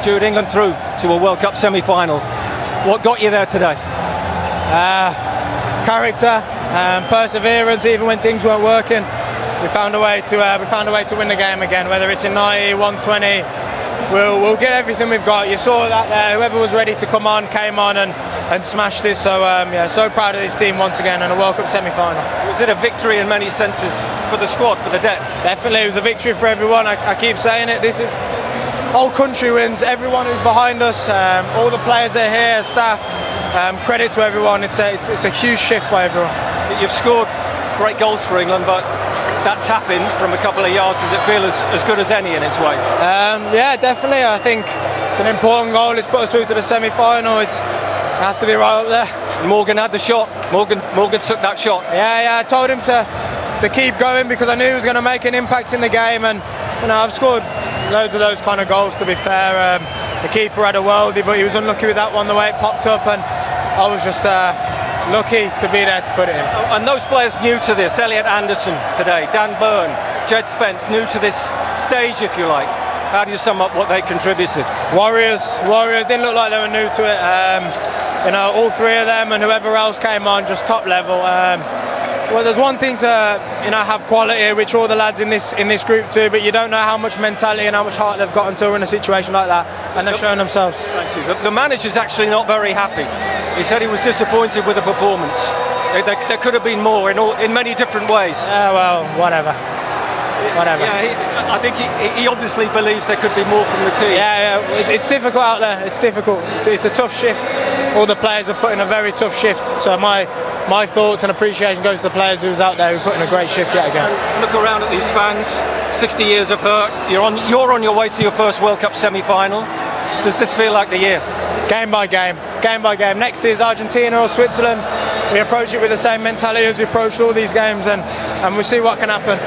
Jude, England through to a World Cup semi-final. What got you there today? Character, perseverance. Even when things weren't working, we found a way to win the game again. Whether it's in 90, 120, we'll get everything we've got. You saw that there. Whoever was ready to come on came on and smashed it. So yeah, so proud of this team once again and a World Cup semi-final. Was it a victory in many senses for the squad, for the depth? Definitely, it was a victory for everyone. I keep saying it. This is whole country wins. Everyone who's behind us, all the players that are here, staff. Credit to everyone. It's a huge shift by everyone. You've scored great goals for England, but that tap-in from a couple of yards, does it feel as good as any in its way? Yeah, definitely. I think it's an important goal. It's put us through to the semi-final. It has to be right up there. Morgan had the shot. Morgan took that shot. Yeah. I told him to keep going because I knew he was going to make an impact in the game, and I've scored loads of those kind of goals. To be fair, the keeper had a worldie, but he was unlucky with that one. The way it popped up, and I was just lucky to be there to put it in. And those players new to this, Elliot Anderson today, Dan Burn, Jed Spence, new to this stage, if you like. How do you sum up what they contributed? Warriors didn't look like they were new to it. All three of them and whoever else came on, just top level. Well, there's one thing to have quality, which all the lads in this group do, but you don't know how much mentality and how much heart they've got until we're in a situation like that, and they're showing themselves. Thank you. The manager's actually not very happy. He said he was disappointed with the performance. There could have been more in many different ways. Yeah, well, whatever. Yeah, I think he obviously believes there could be more from the team. Yeah, it's difficult out there. It's difficult. It's a tough shift. All the players are putting a very tough shift. So my thoughts and appreciation goes to the players who was out there who put in a great shift yet again. Look around at these fans. 60 years of hurt. You're on your way to your first World Cup semi-final. Does this feel like the year? Game by game. Next is Argentina or Switzerland. We approach it with the same mentality as we approached all these games, and we'll see what can happen.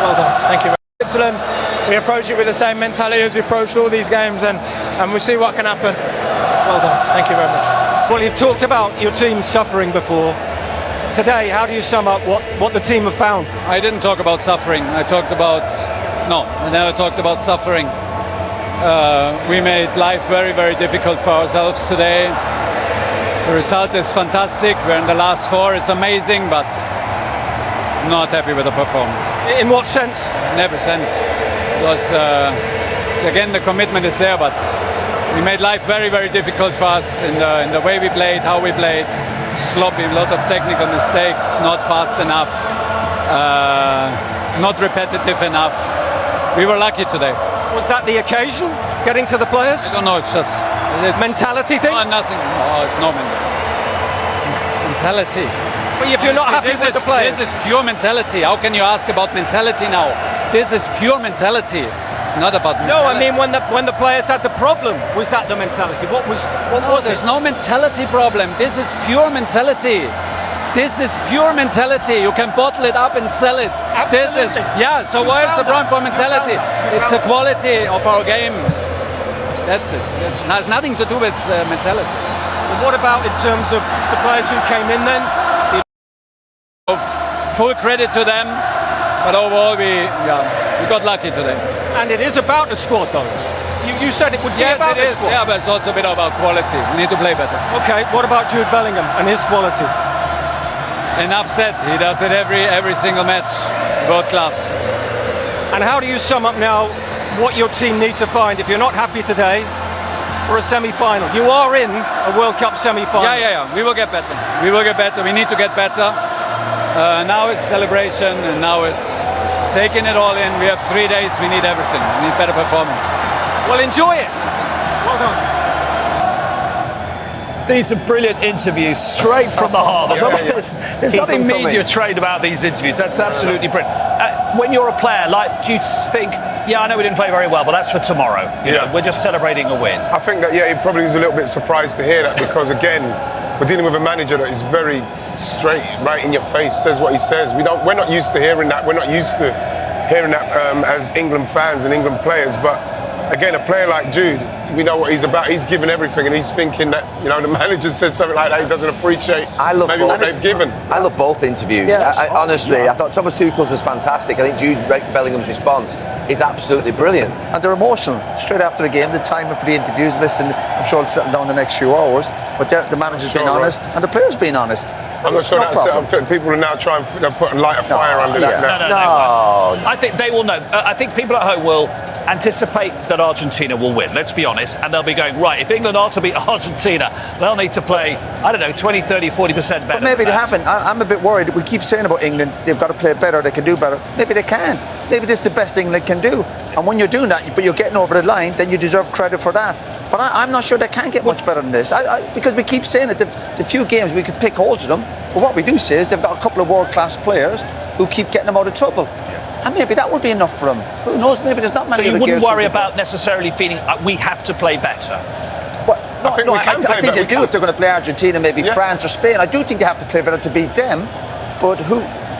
Well done. Thank you very much. Switzerland. We approach it with the same mentality as we approached all these games, and we'll see what can happen. Well done. Thank you very much. Well, you've talked about your team suffering before. Today, how do you sum up what the team have found? I didn't talk about suffering. I never talked about suffering. We made life very, very difficult for ourselves today. The result is fantastic. We're in the last four. It's amazing, but not happy with the performance. In what sense? In every sense. Because again, the commitment is there, but we made life very, very difficult for us in the way we played, how we played. Sloppy, a lot of technical mistakes, not fast enough, not repetitive enough. We were lucky today. Was that the occasion? Getting to the players? I don't know, it's mentality thing? No, nothing. No, it's no mentality. But if you're not happy with the players? This is pure mentality. How can you ask about mentality now? This is pure mentality. It's not about mentality. No, I mean when the players had the problem, was that the mentality? What was it? There's no mentality problem. This is pure mentality. This is pure mentality. You can bottle it up and sell it. Absolutely. So why is the problem for mentality? It's the quality of our games. That's it. It has nothing to do with mentality. And what about in terms of the players who came in then? Full credit to them, but overall we got lucky today. And it is about the squad though. You said it would be about the squad. Yeah, but it's also a bit about quality. We need to play better. Okay, what about Jude Bellingham and his quality? Enough said. He does it every single match. World class. And how do you sum up now what your team need to find if you're not happy today for a semi-final? You are in a World Cup semi-final. Yeah. We will get better. We need to get better. Now it's celebration, and now it's taking it all in. We have 3 days. We need everything. We need better performance. Well, enjoy it. Well done. These are brilliant interviews, straight from the heart. There's nothing media trained about these interviews. That's absolutely brilliant. When you're a player, do you think, I know we didn't play very well, but that's for tomorrow. You know, we're just celebrating a win. I think that, he probably was a little bit surprised to hear that because, again, we're dealing with a manager that is very straight, right in your face, says what he says. We're not used to hearing that. We're not used to hearing that as England fans and England players. But again, a player like Jude, we know what he's about. He's given everything, and he's thinking that, you know, the manager said something like that. He doesn't appreciate maybe what they've given. I love both interviews. Yeah, Honestly, I thought Thomas Tuchel's was fantastic. I think Jude Bellingham's response is absolutely brilliant. And they're emotional. Straight after the game, the timing for the interviews, listen, I'm sure it'll settle down the next few hours. But the manager's been honest, and the players been honest. I'm not sure that's set up. People are now trying to put a light of fire under that now. No. I think they will know. I think people at home will anticipate that Argentina will win, let's be honest, and they'll be going, right, if England are to beat Argentina, they'll need to play, I don't know, 20, 30, 40% better. But maybe they haven't. I'm a bit worried. We keep saying about England, they've got to play better, they can do better. Maybe they can't. Maybe this is the best England can do. And when you're doing that, but you're getting over the line, then you deserve credit for that. But I'm not sure they can get much better than this. Because we keep saying it, the few games we could pick holes of them, but what we do say is they've got a couple of world-class players who keep getting them out of trouble. And maybe that would be enough for them. Who knows? Maybe there's not many. So you wouldn't worry about necessarily feeling we have to play better. I think they do if they're going to play Argentina, maybe France or Spain. I do think they have to play better to beat them. But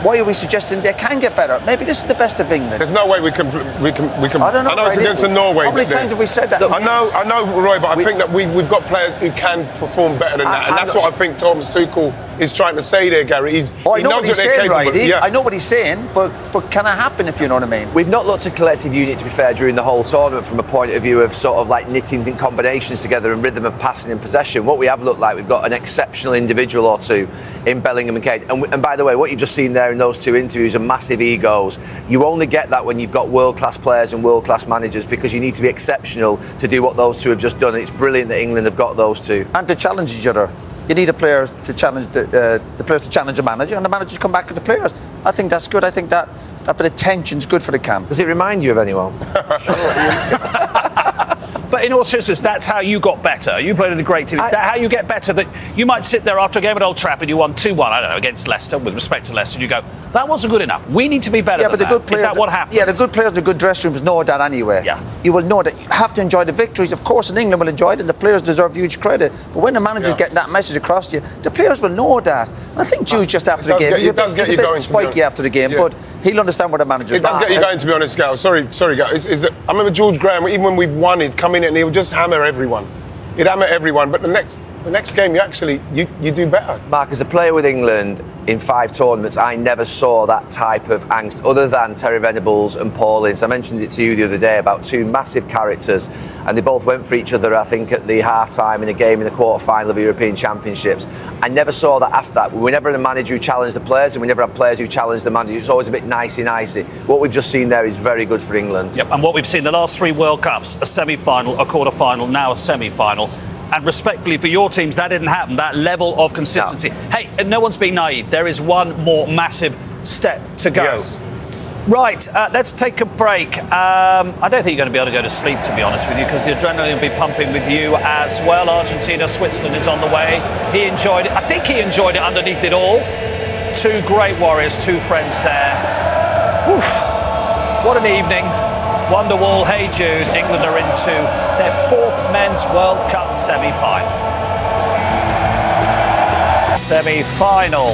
why are we suggesting they can get better? Maybe this is the best of England. There's no way we can. I don't know. I know it's against Norway. How many times have we said that? I know, Roy, but I think that we've got players who can perform better than that, and that's what I think Thomas Tuchel is trying to say there, Gary. I know what he's saying, right? I know what he's saying, but can it happen, if you know what I mean? We've not looked at collective unit, to be fair, during the whole tournament from a point of view of sort of like knitting combinations together and rhythm of passing and possession. What we have looked like, we've got an exceptional individual or two in Bellingham and Kane. And by the way, what you've just seen there in those two interviews are massive egos. You only get that when you've got world-class players and world-class managers, because you need to be exceptional to do what those two have just done. And it's brilliant that England have got those two. And to challenge each other. You need a player to challenge the players to challenge the manager, and the managers come back to the players. I think that's good. I think that bit of tension's good for the camp. Does it remind you of anyone? But in all seriousness, that's how you got better. You played in a great team. Is that how you get better? That you might sit there after a game at Old Trafford, you won 2-1, I don't know, against Leicester, with respect to Leicester, and you go, that wasn't good enough. We need to be better than the good that. players, Is that what happens? Yeah, the good players, the good dressing rooms know that anyway. Yeah. You will know that you have to enjoy the victories. Of course, in England will enjoy it, and the players deserve huge credit. But when the manager's getting that message across to you, the players will know that. And I think Jude just after the game, he's a bit spiky after the game, but he'll understand what the manager's It does get you going, to be honest, Gal. Sorry, Gal. I remember George Graham, even when we won, he'd come in and he would just hammer everyone. He'd hammer everyone, but the next game you do better. Mark, as a player with England in 5 tournaments, I never saw that type of angst other than Terry Venables and Paul Ince. I mentioned it to you the other day about 2 massive characters, and they both went for each other, I think, at the half-time in a game in the quarter-final of the European Championships. I never saw that after that. We never had a manager who challenged the players, and we never had players who challenged the manager. It's always a bit nicey-nicey. What we've just seen there is very good for England. Yep, and what we've seen the last 3 World Cups, a semi-final, a quarter-final, now a semi-final. And respectfully for your teams, that didn't happen, that level of consistency. No. Hey, no one's being naive. There is one more massive step to go. Yes. Right, let's take a break. I don't think you're going to be able to go to sleep, to be honest with you, because the adrenaline will be pumping with you as well. Argentina, Switzerland is on the way. He enjoyed it. I think he enjoyed it underneath it all. 2 great warriors, 2 friends there. Oof, what an evening. Wonderwall, hey Jude, England are into their 4th Men's World Cup semi-final. Semi-final.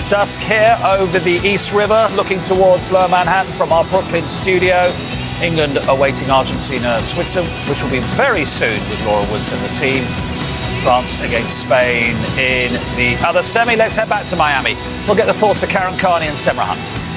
Dusk here over the East River, looking towards Lower Manhattan from our Brooklyn studio. England awaiting Argentina, Switzerland, which will be very soon with Laura Woods and the team. France against Spain in the other semi. Let's head back to Miami. We'll get the thoughts of Karen Carney and Semra Hunt.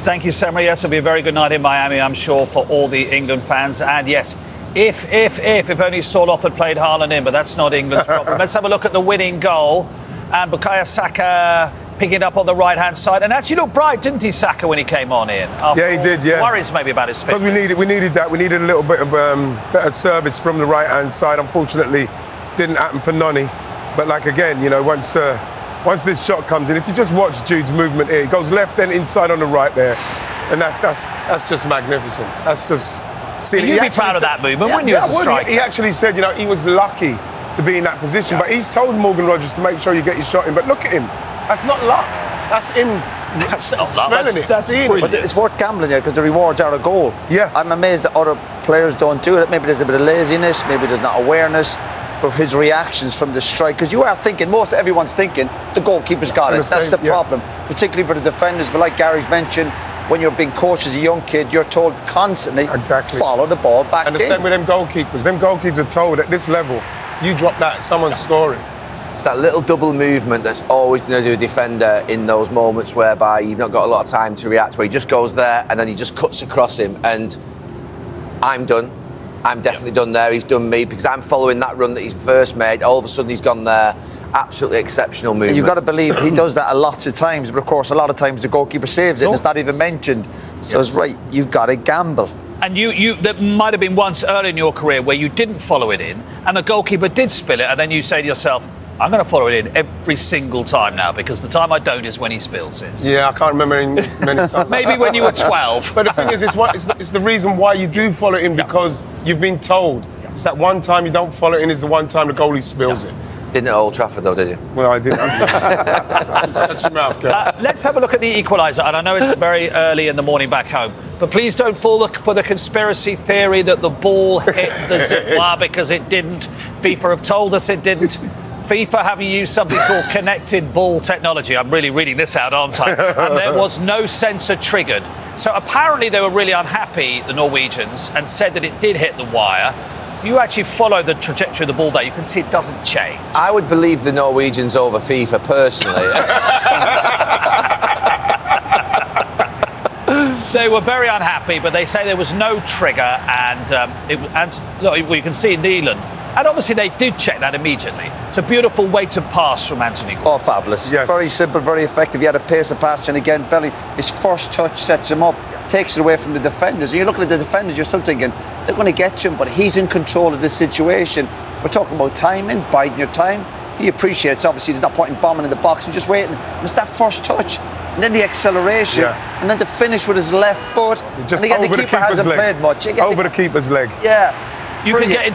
Thank you, Semra. Yes, it'll be a very good night in Miami, I'm sure, for all the England fans. And yes, if only Soloth had played Haaland in, but that's not England's problem. Let's have a look at the winning goal. And Bukayo Saka picking it up on the right-hand side. And actually looked bright, didn't he, Saka, when he came on in? Yeah, he did, yeah. Worries maybe about his fitness. Because we needed that. We needed a little bit of better service from the right-hand side. Unfortunately, didn't happen for Noni. But like, again, you know, once this shot comes in, if you just watch Jude's movement here, he goes left, then inside on the right there. And that's just magnificent. That's just... You'd be proud of that movement, wouldn't you, as a striker? He actually said, you know, he was lucky to be in that position. But he's told Morgan Rogers to make sure you get your shot in. But look at him. That's not luck. That's him. That's not luck. That's but it's worth gambling here because the rewards are a goal. Yeah. I'm amazed that other players don't do it. Maybe there's a bit of laziness. Maybe there's not awareness. But his reactions from the strike, because you are thinking, everyone's thinking, the goalkeeper's got it. That's the problem, particularly for the defenders. But like Gary's mentioned, when you're being coached as a young kid, you're told constantly, Exactly. follow the ball back And the in. same with them goalkeepers. Them goalkeepers are told at this level, if you drop that, someone's scoring. It's that little double movement that's always going to do a defender in those moments whereby you've not got a lot of time to react, where he just goes there and then he just cuts across him. And I'm done. I'm definitely done there. He's done me because I'm following that run that he's first made. All of a sudden he's gone there. Absolutely exceptional movement. You've got to believe he does that a lot of times, but of course a lot of times the goalkeeper saves it and it's not even mentioned. So it's right, you've got to gamble. And you there might have been once early in your career where you didn't follow it in and the goalkeeper did spill it, and then you say to yourself, I'm going to follow it in every single time now, because the time I don't is when he spills it. Yeah, I can't remember many times. Maybe when you were 12. But the thing is, it's the reason why you do follow it in, because you've been told. It's that one time you don't follow it in is the one time the goalie spills it. Didn't at Old Trafford though, did you? Well, I didn't. Shut your mouth, Kev. Let's have a look at the equaliser, and I know it's very early in the morning back home, but please don't fall for the conspiracy theory that the ball hit the zip wire, because it didn't. FIFA have told us it didn't. FIFA have used something called connected ball technology. I'm really reading this out, aren't I? And there was no sensor triggered. So apparently they were really unhappy, the Norwegians, and said that it did hit the wire. If you actually follow the trajectory of the ball there, you can see it doesn't change. I would believe the Norwegians over FIFA personally. They were very unhappy, but they say there was no trigger, and look, you can see Neeland. And obviously they did check that immediately. It's a beautiful weighted pass from Anthony Gordon. Oh, fabulous. Yes. Very simple, very effective. He had a pace of pass, and again, Belly, his first touch sets him up, takes it away from the defenders. And you're looking at the defenders, you're still thinking, they're going to get to him, but he's in control of the situation. We're talking about timing, biding your time. He appreciates, obviously, he's not putting bombing in the box and just waiting. And it's that first touch, and then the acceleration, and then the finish with his left foot. Just and again, over the keeper hasn't leg. played much. Again, Over the keeper's leg. Yeah. You can get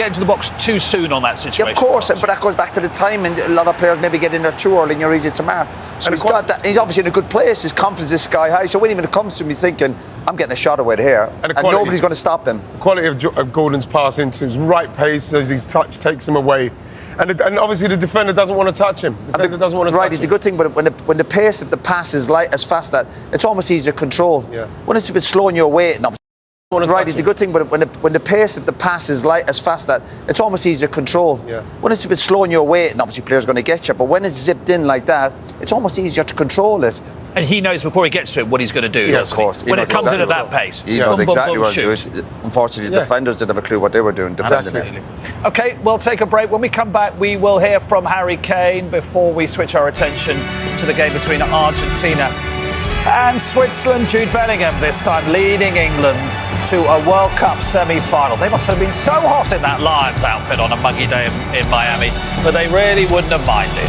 into the box too soon on that situation. Yeah, of course, but that goes back to the time, and a lot of players maybe get in there too early and you're easy to mark. So he's got that. He's obviously in a good place. His confidence is sky high. So when it comes to him, he's thinking, I'm getting a shot away here, and nobody's going to stop him. The quality of Gordon's pass into his right pace, as his touch takes him away, and obviously the defender doesn't want to touch him. The defender doesn't want to touch him. The good thing, but when the pace of the pass is as fast that it's almost easier to control. Yeah. When it's a bit slow and you're waiting, obviously. Right, the good thing, but when the pace of the pass is as fast that it's almost easier to control. Yeah. When it's a bit slow and you're waiting, obviously players are going to get you. But when it's zipped in like that, it's almost easier to control it. And he knows before he gets to it what he's going to do. Yeah, of course. When it comes in at that pace. He knows exactly what he's doing. Unfortunately, the defenders didn't have a clue what they were doing. Absolutely. Okay, we'll take a break. When we come back, we will hear from Harry Kane before we switch our attention to the game between Argentina and Switzerland. Jude Bellingham this time leading England to a World Cup semi-final. They must have been so hot in that Lions outfit on a muggy day in Miami, but they really wouldn't have minded.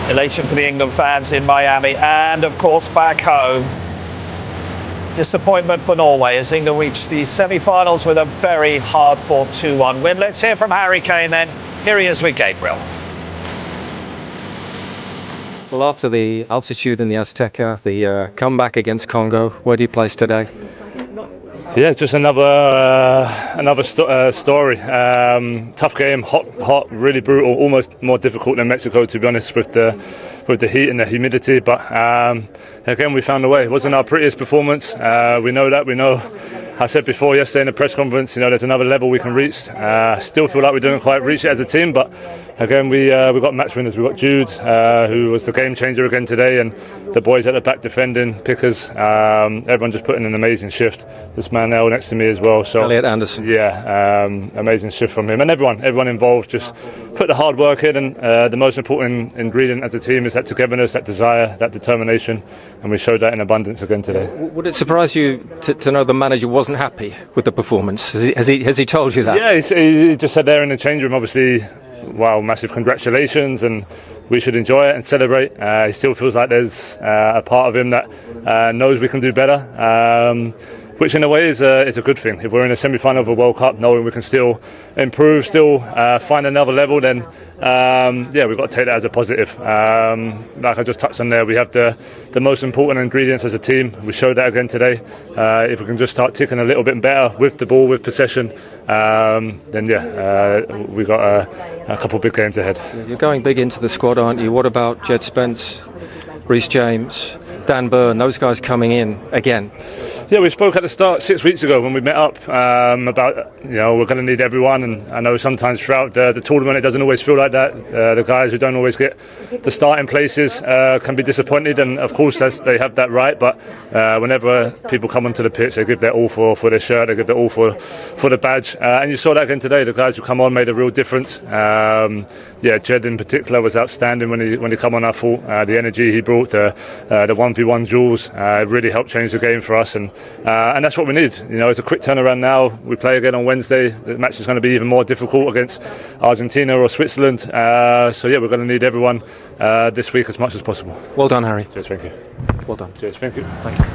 Elation for the England fans in Miami, and of course back home. Disappointment for Norway as England reached the semi-finals with a very hard-fought 2-1 win. Let's hear from Harry Kane then. Here he is with Gabriel. Well, after the altitude in the Azteca, the comeback against Congo, where do you place today? Yeah, just another story. Tough game, hot, really brutal, almost more difficult than Mexico, to be honest, with the heat and the humidity. But again, we found a way. It wasn't our prettiest performance. We know that. We know. I said before yesterday in the press conference, there's another level we can reach. Still feel like we didn't quite reach it as a team, but again, we got match winners. We got Jude, who was the game changer again today, and the boys at the back defending, Pickers. Everyone just put in an amazing shift. This man now next to me as well. So Elliot Anderson. Yeah, amazing shift from him, and everyone involved just put the hard work in. And the most important ingredient as a team is that togetherness, that desire, that determination, and we showed that in abundance again today. Would it surprise you to know the manager wasn't happy with the performance? Has he told you that? Yeah, he just said there in the change room, obviously, wow, massive congratulations, and we should enjoy it and celebrate. He still feels like there's a part of him that knows we can do better. which in a way is a good thing. If we're in a semi-final of a World Cup, knowing we can still improve, still find another level, then we've got to take that as a positive. Like I just touched on there, we have the most important ingredients as a team. We showed that again today. If we can just start ticking a little bit better with the ball, with possession, then we've got a couple of big games ahead. You're going big into the squad, aren't you? What about Jed Spence, Reece James, Dan Burn, those guys coming in again? Yeah, we spoke at the start 6 weeks ago when we met up about we're going to need everyone, and I know sometimes throughout the tournament it doesn't always feel like that. The guys who don't always get the starting places can be disappointed, and of course they have that right. But whenever people come onto the pitch, they give their all for their shirt, they give their all for the badge, and you saw that again today. The guys who come on made a real difference. Jed in particular was outstanding when he come on. I thought the energy he brought, the 1v1 duels, really helped change the game for us, and that's what we need. It's a quick turnaround now. We play again on Wednesday. The match is going to be even more difficult against Argentina or Switzerland. We're going to need everyone this week as much as possible. Well done, Harry. Cheers, thank you. Well done. Cheers, thank you. Thank you.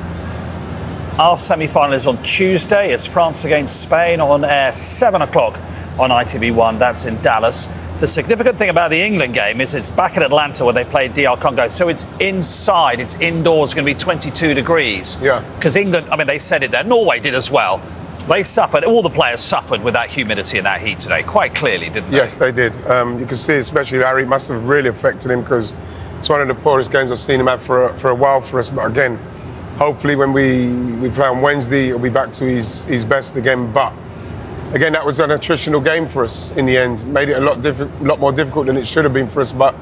Our semi-final is on Tuesday. It's France against Spain on air 7 o'clock on ITV1. That's in Dallas. The significant thing about the England game is it's back in Atlanta where they played DR Congo. So it's inside, it's indoors, going to be 22 degrees. Yeah. Because England, they said it there. Norway did as well. They suffered, all the players suffered with that humidity and that heat today, quite clearly, didn't they? Yes, they did. You can see, especially Harry, it must have really affected him because it's one of the poorest games I've seen him have for a while for us. But again, hopefully when we play on Wednesday, he'll be back to his best again. But again, that was an attritional game for us in the end. Made it a lot more difficult than it should have been for us. But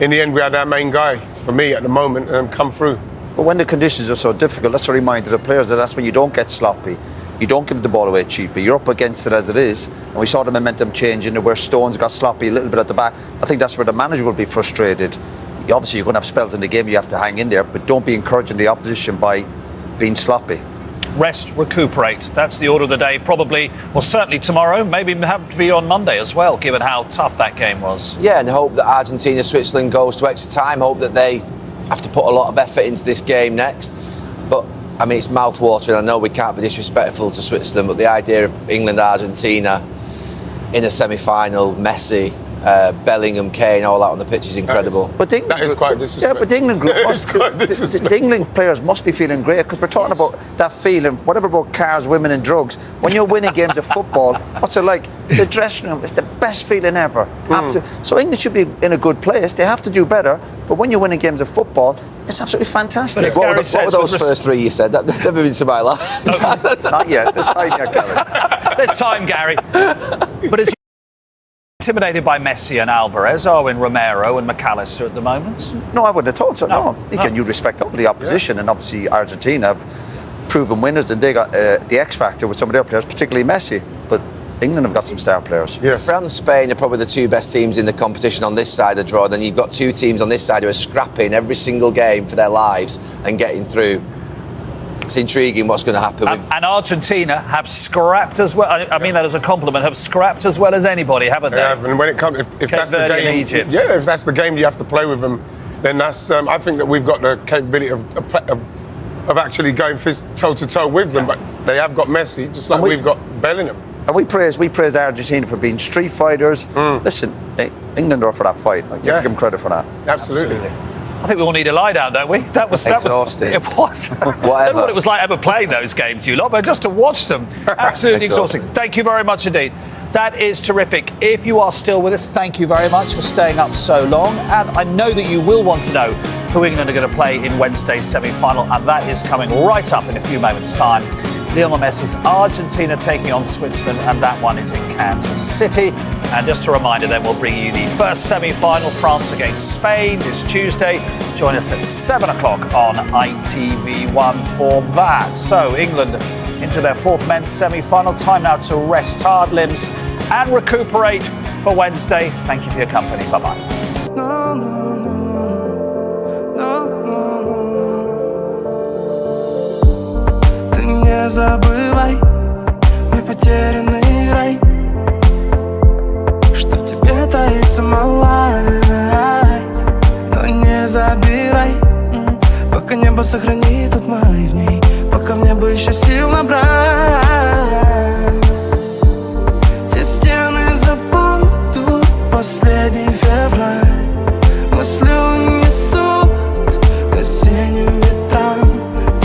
in the end, we had our main guy, for me at the moment, come through. But when the conditions are so difficult, let's remind the players that's when you don't get sloppy. You don't give the ball away cheaply. You're up against it as it is. And we saw the momentum changing where Stones got sloppy a little bit at the back. I think that's where the manager will be frustrated. Obviously, you're going to have spells in the game. You have to hang in there. But don't be encouraging the opposition by being sloppy. Rest, recuperate. That's the order of the day. Probably, well, certainly tomorrow. Maybe have to be on Monday as well, given how tough that game was. Yeah, and hope that Argentina, Switzerland goes to extra time. Hope that they have to put a lot of effort into this game next. But it's mouth-watering. I know we can't be disrespectful to Switzerland, but the idea of England, Argentina in a semi-final, Messi, Bellingham, Kane, all that on the pitch is incredible. That is quite disrespectful. Yeah, but the England players must be feeling great because we're talking about that feeling, whatever about cars, women and drugs. When you're winning games of football, what's it like? The dressing room is the best feeling ever. So England should be in a good place. They have to do better. But when you're winning games of football, it's absolutely fantastic. What were those first three you said? That's never been to my life. Not yet. There's time yet, Gary. There's time, Gary. But as intimidated by Messi and Alvarez, Owen Romero and McAllister at the moment? No, I wouldn't have thought so. No. You respect all the opposition, and obviously Argentina have proven winners, and they got the X factor with some of their players, particularly Messi. But England have got some star players. Yes. France and Spain are probably the two best teams in the competition on this side of the draw. Then you've got two teams on this side who are scrapping every single game for their lives and getting through. It's intriguing what's going to happen. And Argentina have scrapped as well. I mean that as a compliment. Have scrapped as well as anybody, haven't they? They have, and when it comes, if that's the game, Egypt. Yeah, if that's the game you have to play with them, then that's. I think that we've got the capability of actually going toe to toe with them. But they have got Messi, just like we've got Bellingham. And we praise Argentina for being street fighters. Listen, England are for that fight. You have to give them credit for that. Absolutely. I think we all need a lie down, don't we? That was exhausting. It was. Whatever. I don't know what it was like ever playing those games, you lot, but just to watch them, absolutely exhausting. Thank you very much indeed. That is terrific. If you are still with us, thank you very much for staying up so long. And I know that you will want to know who England are going to play in Wednesday's semi-final, and that is coming right up in a few moments' time. Lionel Messi's Argentina taking on Switzerland, and that one is in Kansas City. And just a reminder then, we'll bring you the first semi-final, France against Spain, this Tuesday. Join us at 7 o'clock on ITV1 for that. So England into their fourth men's semi-final. Time now to rest tired limbs and recuperate for Wednesday. Thank you for your company. Bye-bye. Не забывай, мой потерянный рай, что в тебе таится малая. Но не забирай, пока небо сохранит тот май в ней, пока Только мне бы еще сил набрать.